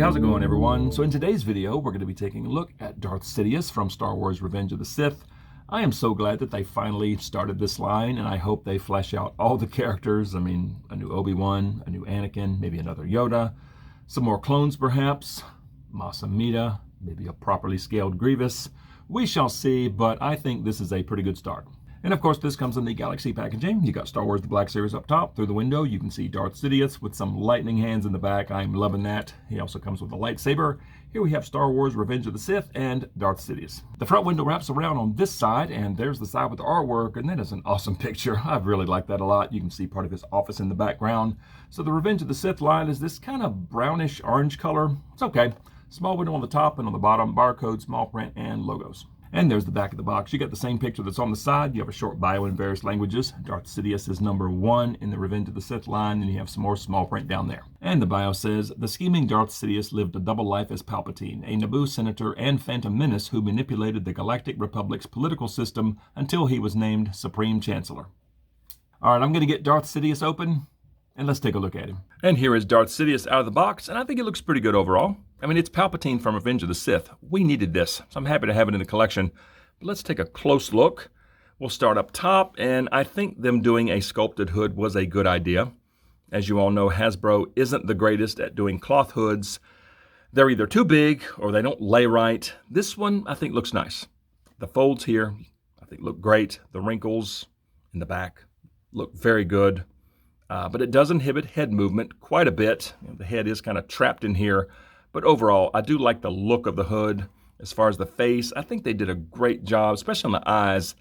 how's it going, everyone? So in today's video, we're going to be taking a look at Darth Sidious from Star Wars Revenge of the Sith. I am so glad that they finally started this line, and I hope they flesh out all the characters. I mean, a new Obi-Wan, a new Anakin, maybe another Yoda, some more clones perhaps, Mas Amedda, maybe a properly scaled Grievous. We shall see, but I think this is a pretty good start. And of course, this comes in the Galaxy packaging. You got Star Wars The Black Series up top. Through the window, you can see Darth Sidious with some lightning hands in the back. I'm loving that. He also comes with a lightsaber. Here we have Star Wars Revenge of the Sith and Darth Sidious. The front window wraps around on this side, and there's the side with the artwork, and that is an awesome picture. I really like that a lot. You can see part of his office in the background. So the Revenge of the Sith line is this kind of brownish orange color. It's okay. Small window on the top and on the bottom, barcode, small print, and logos. And there's the back of the box. You got the same picture that's on the side. You have a short bio in various languages. Darth Sidious is number 1 in the Revenge of the Sith line, and you have some more small print down there. And the bio says, the scheming Darth Sidious lived a double life as Palpatine, a Naboo senator and phantom menace who manipulated the Galactic Republic's political system until he was named Supreme Chancellor. All right, I'm going to get Darth Sidious open, and let's take a look at him. And here is Darth Sidious out of the box, and I think it looks pretty good overall. I mean, it's Palpatine from Revenge of the Sith. We needed this, so I'm happy to have it in the collection. But let's take a close look. We'll start up top, and I think them doing a sculpted hood was a good idea. As you all know, Hasbro isn't the greatest at doing cloth hoods. They're either too big or they don't lay right. This one, I think, looks nice. The folds here, I think, look great. The wrinkles in the back look very good. But it does inhibit head movement quite a bit. You know, the head is kind of trapped in here. But overall, I do like the look of the hood. As far as the face, I think they did a great job, especially on the eyes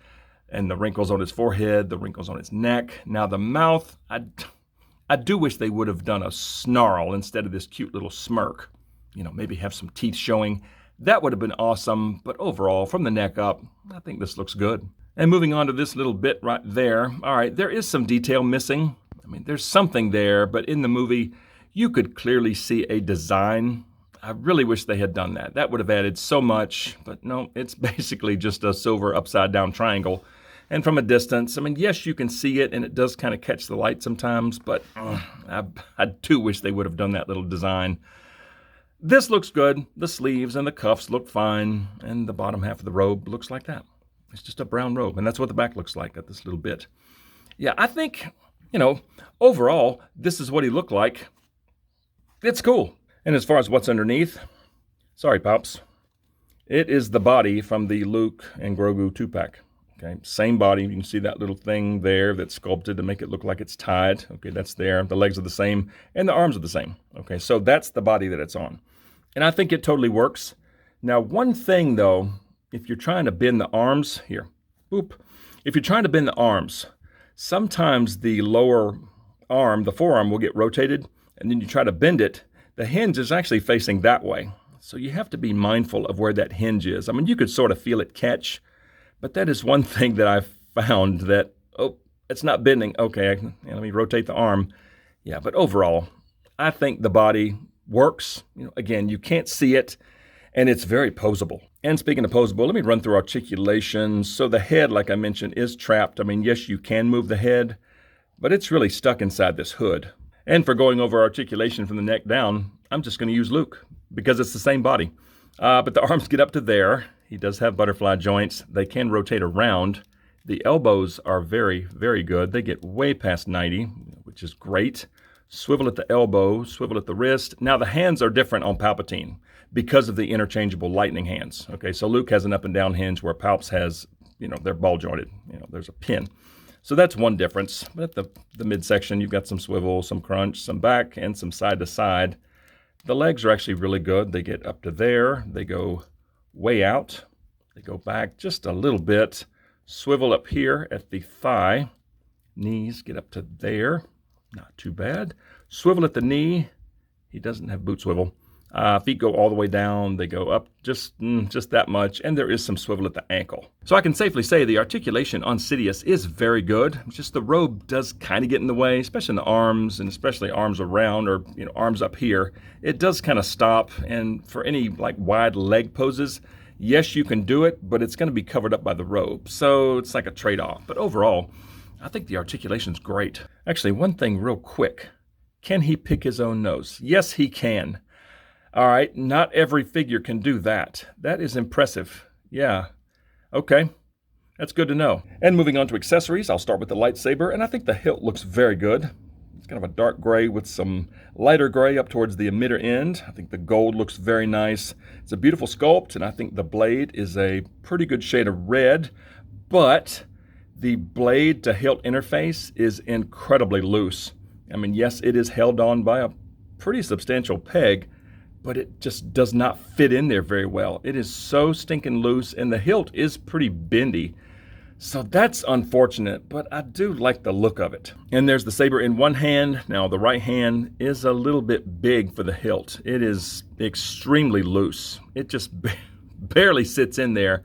and the wrinkles on his forehead, the wrinkles on his neck. Now the mouth, I do wish they would have done a snarl instead of this cute little smirk. You know, maybe have some teeth showing. That would have been awesome. But overall, from the neck up, I think this looks good. And moving on to this little bit right there. All right, there is some detail missing. I mean, there's something there, but in the movie, you could clearly see a design. I really wish they had done that. That would have added so much, but no, it's basically just a silver upside down triangle. And from a distance, I mean, yes, you can see it, and it does kind of catch the light sometimes, but I do wish they would have done that little design. This looks good. The sleeves and the cuffs look fine, and the bottom half of the robe looks like that. It's just a brown robe, and that's what the back looks like at this little bit. Yeah, I think, you know, overall, this is what he looked like. It's cool. And as far as what's underneath, sorry, Pops, it is the body from the Luke and Grogu 2-pack. Okay, same body. You can see that little thing there that's sculpted to make it look like it's tied. Okay, that's there. The legs are the same, and the arms are the same. Okay, so that's the body that it's on. And I think it totally works. Now, one thing, though, if you're trying to bend the arms, here, boop. If you're trying to bend the arms, sometimes the lower arm, the forearm, will get rotated, and then you try to bend it. The hinge is actually facing that way. So you have to be mindful of where that hinge is. I mean, you could sort of feel it catch, but that is one thing that I've found that, oh, it's not bending. Okay, let me rotate the arm. Yeah, but overall, I think the body works. You know, again, you can't see it, and it's very posable. And speaking of posable, let me run through articulation. So the head, like I mentioned, is trapped. I mean, yes, you can move the head, but it's really stuck inside this hood. And for going over articulation from the neck down, I'm just going to use Luke because it's the same body. But the arms get up to there. He does have butterfly joints. They can rotate around. The elbows are very, very good. They get way past 90, which is great. Swivel at the elbow, swivel at the wrist. Now the hands are different on Palpatine because of the interchangeable lightning hands. Okay, so Luke has an up and down hinge where Palps has, you know, they're ball jointed. You know, there's a pin. So that's one difference. But at the midsection, you've got some swivel, some crunch, some back, and some side to side. The legs are actually really good. They get up to there. They go way out. They go back just a little bit. Swivel up here at the thigh. Knees get up to there. Not too bad. Swivel at the knee. He doesn't have boot swivel. Feet go all the way down. They go up just that much, and there is some swivel at the ankle. So I can safely say the articulation on Sidious is very good. It's just the robe does kind of get in the way, especially in the arms, and especially arms around or arms up here. It does kind of stop, and for any like wide leg poses, yes, you can do it, but it's going to be covered up by the robe. So it's like a trade-off. But overall, I think the articulation's great. Actually, one thing real quick. Can he pick his own nose? Yes, he can. All right, not every figure can do that. That is impressive. Yeah, okay. That's good to know. And moving on to accessories, I'll start with the lightsaber, and I think the hilt looks very good. It's kind of a dark gray with some lighter gray up towards the emitter end. I think the gold looks very nice. It's a beautiful sculpt, and I think the blade is a pretty good shade of red, but the blade to hilt interface is incredibly loose. I mean, yes, it is held on by a pretty substantial peg, but it just does not fit in there very well. It is so stinking loose, and the hilt is pretty bendy. So that's unfortunate, but I do like the look of it. And there's the saber in one hand. Now the right hand is a little bit big for the hilt. It is extremely loose. It just barely sits in there.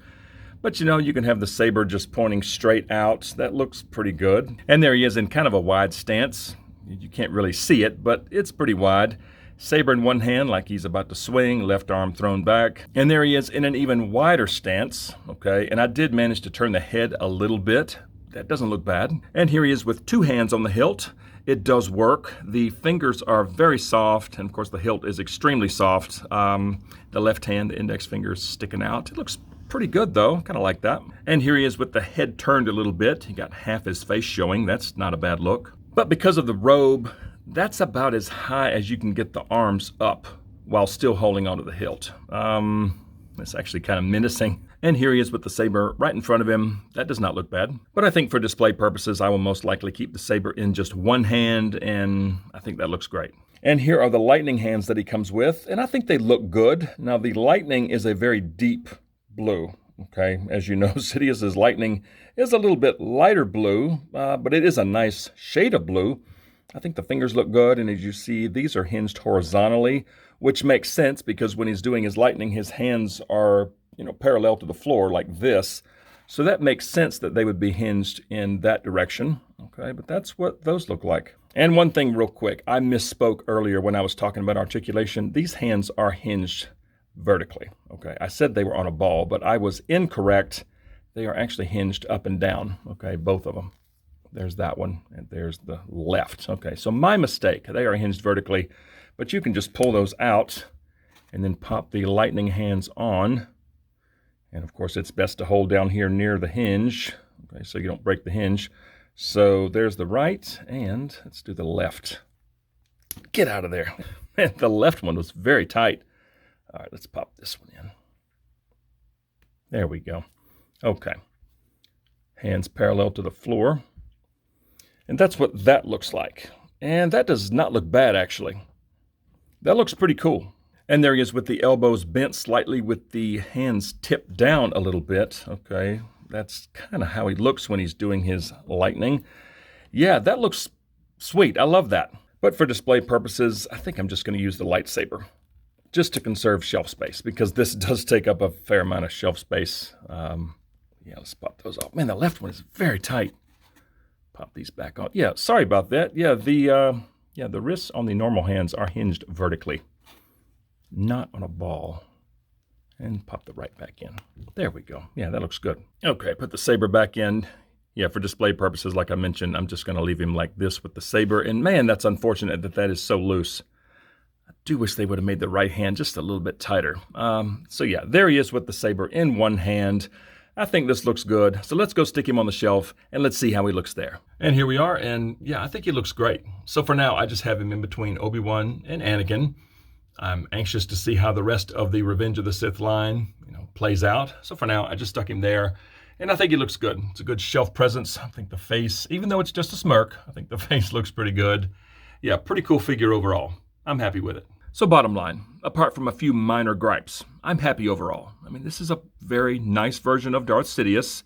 But you know, you can have the saber just pointing straight out. That looks pretty good. And there he is in kind of a wide stance. You can't really see it, but it's pretty wide. Saber in one hand like he's about to swing, left arm thrown back. And there he is in an even wider stance, okay? And I did manage to turn the head a little bit. That doesn't look bad. And here he is with two hands on the hilt. It does work. The fingers are very soft, and of course the hilt is extremely soft. The left hand, the index finger is sticking out. It looks pretty good though, kind of like that. And here he is with the head turned a little bit. He got half his face showing. That's not a bad look. But because of the robe, that's about as high as you can get the arms up while still holding onto the hilt. It's actually kind of menacing. And here he is with the saber right in front of him. That does not look bad. But I think for display purposes, I will most likely keep the saber in just one hand, and I think that looks great. And here are the lightning hands that he comes with, and I think they look good. Now, the lightning is a very deep blue, okay? As you know, Sidious's lightning is a little bit lighter blue, but it is a nice shade of blue. I think the fingers look good, and as you see, these are hinged horizontally, which makes sense because when he's doing his lightning, his hands are, parallel to the floor like this. So that makes sense that they would be hinged in that direction, okay? But that's what those look like. And one thing real quick, I misspoke earlier when I was talking about articulation. These hands are hinged vertically, okay? I said they were on a ball, but I was incorrect. They are actually hinged up and down, okay? Both of them. There's that one, and there's the left. Okay, so my mistake. They are hinged vertically, but you can just pull those out and then pop the lightning hands on. And of course, it's best to hold down here near the hinge, okay, so you don't break the hinge. So there's the right, and let's do the left. Get out of there. Man, the left one was very tight. All right, let's pop this one in. There we go. Okay. Hands parallel to the floor. And that's what that looks like. And that does not look bad, actually. That looks pretty cool. And there he is with the elbows bent slightly with the hands tipped down a little bit. Okay, that's kind of how he looks when he's doing his lightning. Yeah, that looks sweet. I love that. But for display purposes, I think I'm just going to use the lightsaber just to conserve shelf space because this does take up a fair amount of shelf space. Yeah, let's pop those off. Man, the left one is very tight. Pop these back on. Yeah, sorry about that. Yeah, the wrists on the normal hands are hinged vertically, not on a ball. And pop the right back in. There we go. Yeah, that looks good. Okay, put the saber back in. Yeah, for display purposes, like I mentioned, I'm just going to leave him like this with the saber. And man, that's unfortunate that that is so loose. I do wish they would have made the right hand just a little bit tighter. So yeah, there he is with the saber in one hand. I think this looks good. So let's go stick him on the shelf and let's see how he looks there. And here we are. And yeah, I think he looks great. So for now, I just have him in between Obi-Wan and Anakin. I'm anxious to see how the rest of the Revenge of the Sith line, plays out. So for now, I just stuck him there. And I think he looks good. It's a good shelf presence. I think the face, even though it's just a smirk, I think the face looks pretty good. Yeah, pretty cool figure overall. I'm happy with it. So bottom line, apart from a few minor gripes, I'm happy overall. I mean, this is a very nice version of Darth Sidious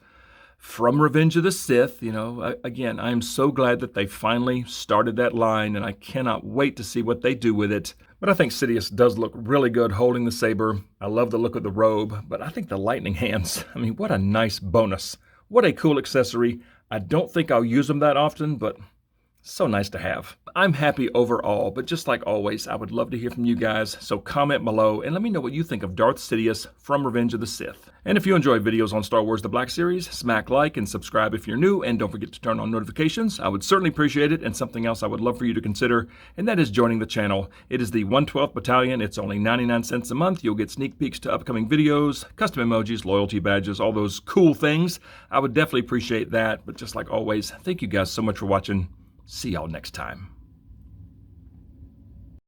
from Revenge of the Sith. Again, I'm so glad that they finally started that line, and I cannot wait to see what they do with it. But I think Sidious does look really good holding the saber. I love the look of the robe, but I think the lightning hands, I mean, what a nice bonus. What a cool accessory. I don't think I'll use them that often, but So nice to have. I'm happy overall, but just like always, I would love to hear from you guys, so comment below and let me know what you think of Darth Sidious from Revenge of the Sith. And if you enjoy videos on Star Wars The Black Series, smack like and subscribe if you're new, and don't forget to turn on notifications. I would certainly appreciate it, and something else I would love for you to consider, and that is joining the channel. It is the 112th Battalion. It's only 99 cents a month. You'll get sneak peeks to upcoming videos, custom emojis, loyalty badges, all those cool things. I would definitely appreciate that, but just like always, thank you guys so much for watching. See y'all next time.